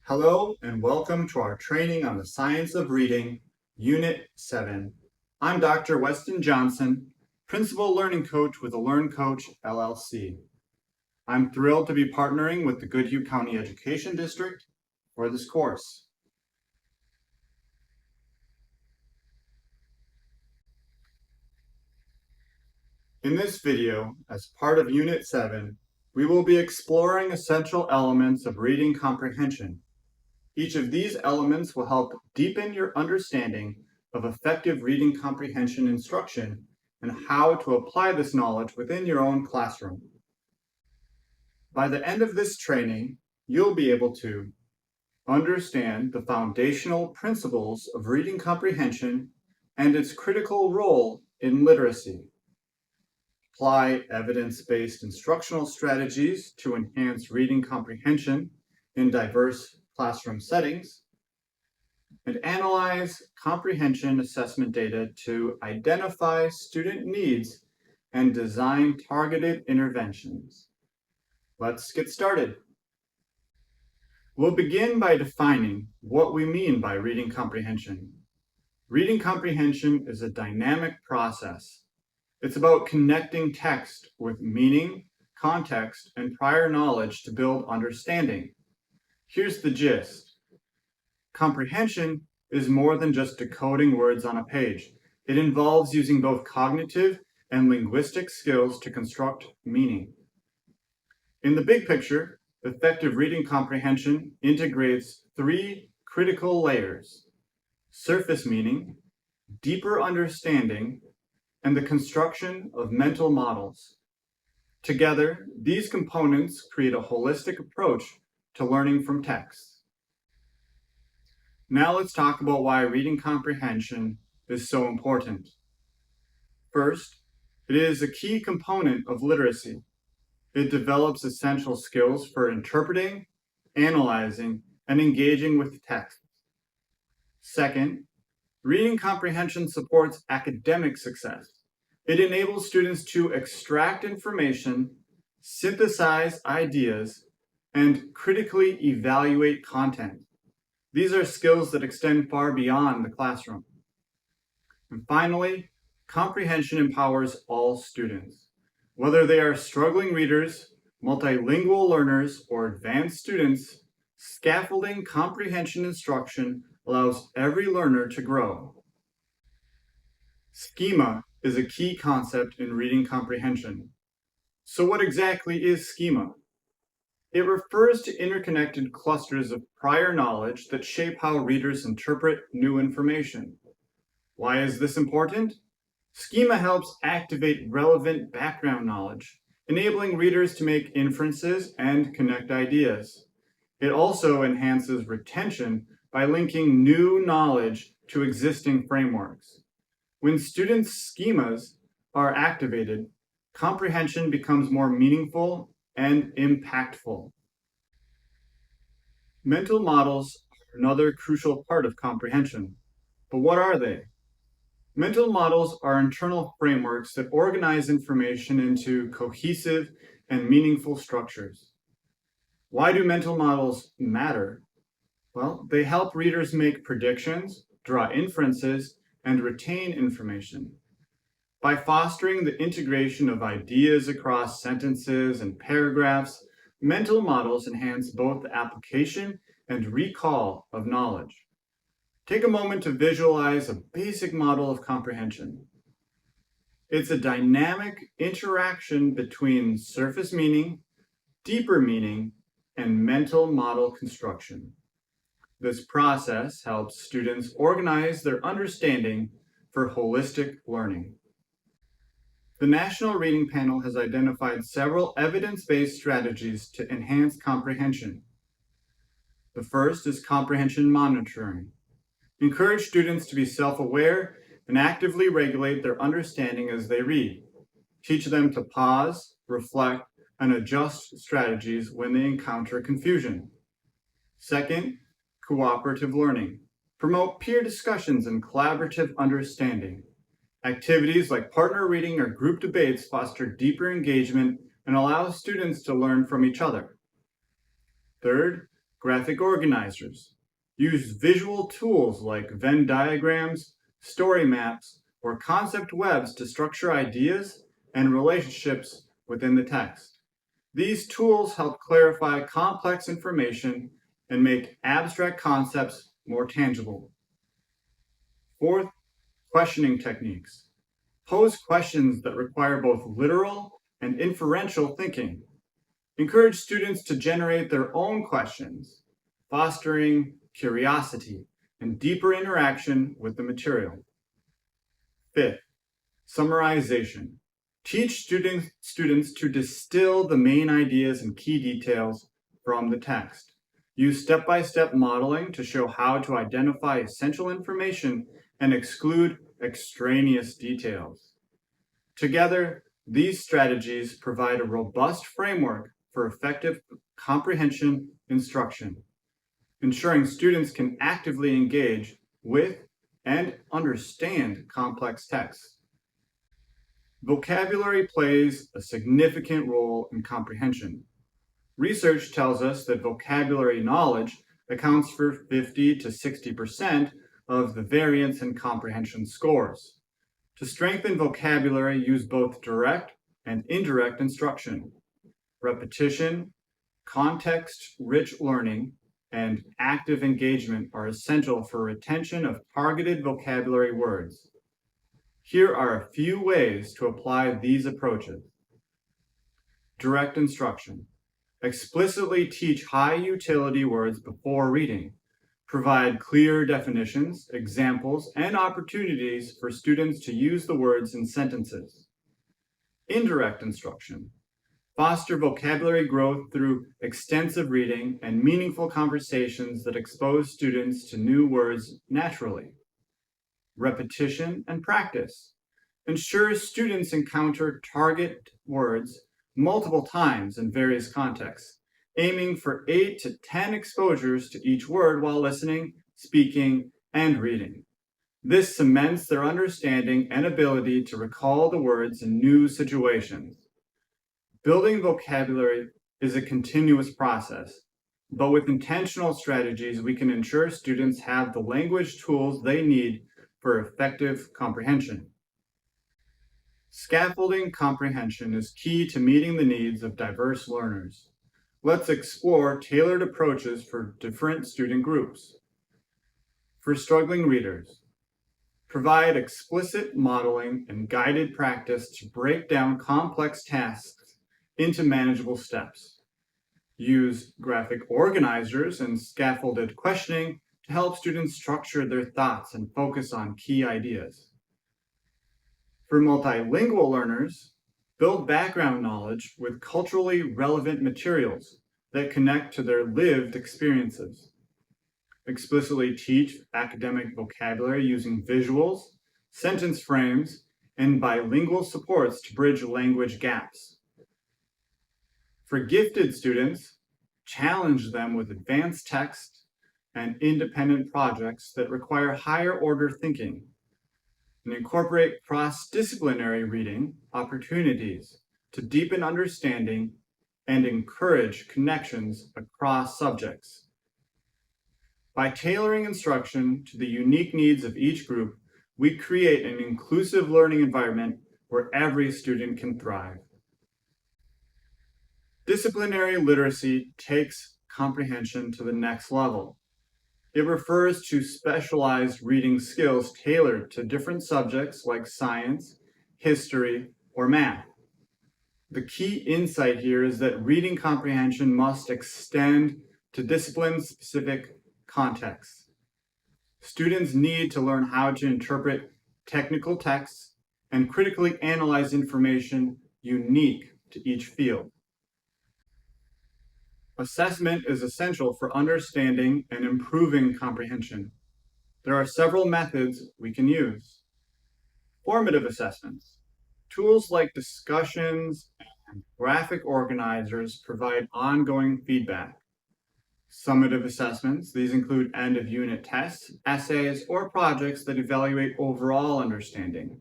Hello and welcome to our training on the science of reading, Unit 7. I'm Dr. Weston Johnson, Principal Learning Coach with the Learn Coach LLC. I'm thrilled to be partnering with the Goodhue County Education District for this course. In this video, as part of Unit 7, we will be exploring essential elements of reading comprehension. Each of these elements will help deepen your understanding of effective reading comprehension instruction and how to apply this knowledge within your own classroom. By the end of this training, you'll be able to understand the foundational principles of reading comprehension and its critical role in literacy, apply evidence-based instructional strategies to enhance reading comprehension in diverse classroom settings, and analyze comprehension assessment data to identify student needs and design targeted interventions. Let's get started. We'll begin by defining what we mean by reading comprehension. Reading comprehension is a dynamic process. It's about connecting text with meaning, context, and prior knowledge to build understanding. Here's the gist. Comprehension is more than just decoding words on a page. It involves using both cognitive and linguistic skills to construct meaning. In the big picture, effective reading comprehension integrates three critical layers: surface meaning, deeper understanding, and the construction of mental models. Together, these components create a holistic approach to learning from text. Now let's talk about why reading comprehension is so important. First, it is a key component of literacy. It develops essential skills for interpreting, analyzing, and engaging with text. Second, reading comprehension supports academic success. It enables students to extract information, synthesize ideas, and critically evaluate content. These are skills that extend far beyond the classroom. And finally, comprehension empowers all students. Whether they are struggling readers, multilingual learners, or advanced students, scaffolding comprehension instruction allows every learner to grow. Schema is a key concept in reading comprehension. So what exactly is schema? It refers to interconnected clusters of prior knowledge that shape how readers interpret new information. Why is this important? Schema helps activate relevant background knowledge, enabling readers to make inferences and connect ideas. It also enhances retention by linking new knowledge to existing frameworks. When students' schemas are activated, comprehension becomes more meaningful and impactful. Mental models are another crucial part of comprehension. But what are they? Mental models are internal frameworks that organize information into cohesive and meaningful structures. Why do mental models matter? Well, they help readers make predictions, draw inferences, and retain information. By fostering the integration of ideas across sentences and paragraphs, mental models enhance both the application and recall of knowledge. Take a moment to visualize a basic model of comprehension. It's a dynamic interaction between surface meaning, deeper meaning, and mental model construction. This process helps students organize their understanding for holistic learning. The National Reading Panel has identified several evidence-based strategies to enhance comprehension. The first is comprehension monitoring. Encourage students to be self-aware and actively regulate their understanding as they read. Teach them to pause, reflect, and adjust strategies when they encounter confusion. Second, cooperative learning. Promote peer discussions and collaborative understanding. Activities like partner reading or group debates foster deeper engagement and allow students to learn from each other. Third, graphic organizers. Use visual tools like Venn diagrams, story maps, or concept webs to structure ideas and relationships within the text. These tools help clarify complex information and make abstract concepts more tangible. Fourth, questioning techniques. Pose questions that require both literal and inferential thinking. Encourage students to generate their own questions, fostering curiosity and deeper interaction with the material. Fifth, summarization. Teach students to distill the main ideas and key details from the text. Use step-by-step modeling to show how to identify essential information and exclude extraneous details. Together, these strategies provide a robust framework for effective comprehension instruction, ensuring students can actively engage with and understand complex texts. Vocabulary plays a significant role in comprehension. Research tells us that vocabulary knowledge accounts for 50 to 60% of the variance in comprehension scores. To strengthen vocabulary, use both direct and indirect instruction. Repetition, context-rich learning, and active engagement are essential for retention of targeted vocabulary words. Here are a few ways to apply these approaches. Direct instruction. Explicitly teach high-utility words before reading. Provide clear definitions, examples, and opportunities for students to use the words in sentences. Indirect instruction. Foster vocabulary growth through extensive reading and meaningful conversations that expose students to new words naturally. Repetition and practice. Ensure students encounter target words multiple times in various contexts, aiming for 8 to 10 exposures to each word while listening, speaking, and reading. This cements their understanding and ability to recall the words in new situations. Building vocabulary is a continuous process, but with intentional strategies, we can ensure students have the language tools they need for effective comprehension. Scaffolding comprehension is key to meeting the needs of diverse learners. Let's explore tailored approaches for different student groups. For struggling readers, provide explicit modeling and guided practice to break down complex tasks into manageable steps. Use graphic organizers and scaffolded questioning to help students structure their thoughts and focus on key ideas. For multilingual learners, build background knowledge with culturally relevant materials that connect to their lived experiences. Explicitly teach academic vocabulary using visuals, sentence frames, and bilingual supports to bridge language gaps. For gifted students, challenge them with advanced text and independent projects that require higher order thinking, and incorporate cross-disciplinary reading opportunities to deepen understanding and encourage connections across subjects. By tailoring instruction to the unique needs of each group, we create an inclusive learning environment where every student can thrive. Disciplinary literacy takes comprehension to the next level. It refers to specialized reading skills tailored to different subjects like science, history, or math. The key insight here is that reading comprehension must extend to discipline-specific contexts. Students need to learn how to interpret technical texts and critically analyze information unique to each field. Assessment is essential for understanding and improving comprehension. There are several methods we can use. Formative assessments. Tools like discussions and graphic organizers provide ongoing feedback. Summative assessments. These include end-of-unit tests, essays, or projects that evaluate overall understanding.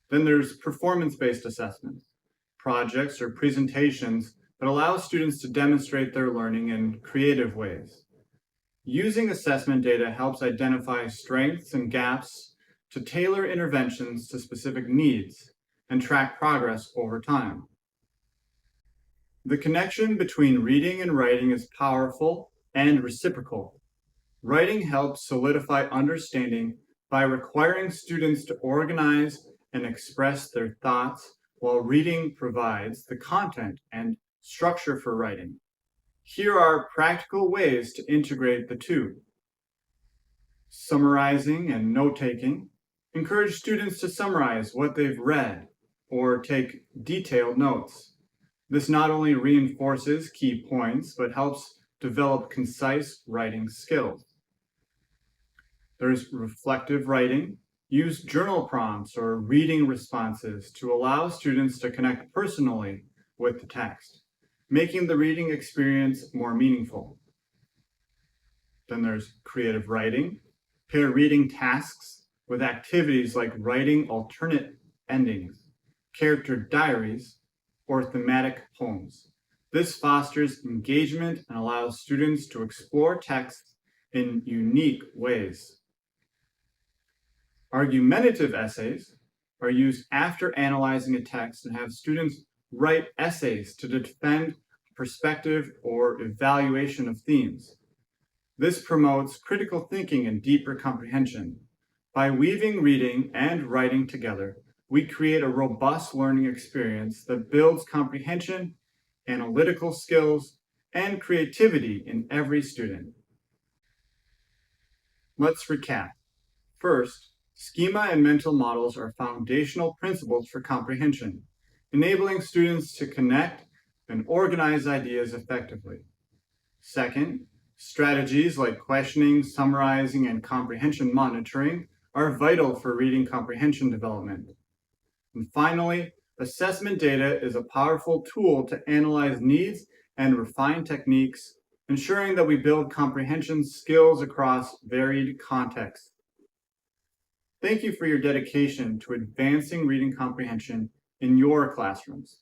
Then there's performance-based assessments, projects or presentations that allows students to demonstrate their learning in creative ways. Using assessment data helps identify strengths and gaps to tailor interventions to specific needs and track progress over time. The connection between reading and writing is powerful and reciprocal. Writing helps solidify understanding by requiring students to organize and express their thoughts, while reading provides the content and structure for writing. Here are practical ways to integrate the two. Summarizing and note-taking. Encourage students to summarize what they've read or take detailed notes. This not only reinforces key points, but helps develop concise writing skills. There's reflective writing. Use journal prompts or reading responses to allow students to connect personally with the text, making the reading experience more meaningful. Then there's creative writing. Pair reading tasks with activities like writing alternate endings, character diaries, or thematic poems. This fosters engagement and allows students to explore texts in unique ways. Argumentative essays are used after analyzing a text and have students write essays to defend perspective or evaluation of themes. This promotes critical thinking and deeper comprehension. By weaving reading and writing together, we create a robust learning experience that builds comprehension, analytical skills, and creativity in every student. Let's recap. First, schema and mental models are foundational principles for comprehension, enabling students to connect and organize ideas effectively. Second, strategies like questioning, summarizing, and comprehension monitoring are vital for reading comprehension development. And finally, assessment data is a powerful tool to analyze needs and refine techniques, ensuring that we build comprehension skills across varied contexts. Thank you for your dedication to advancing reading comprehension in your classrooms.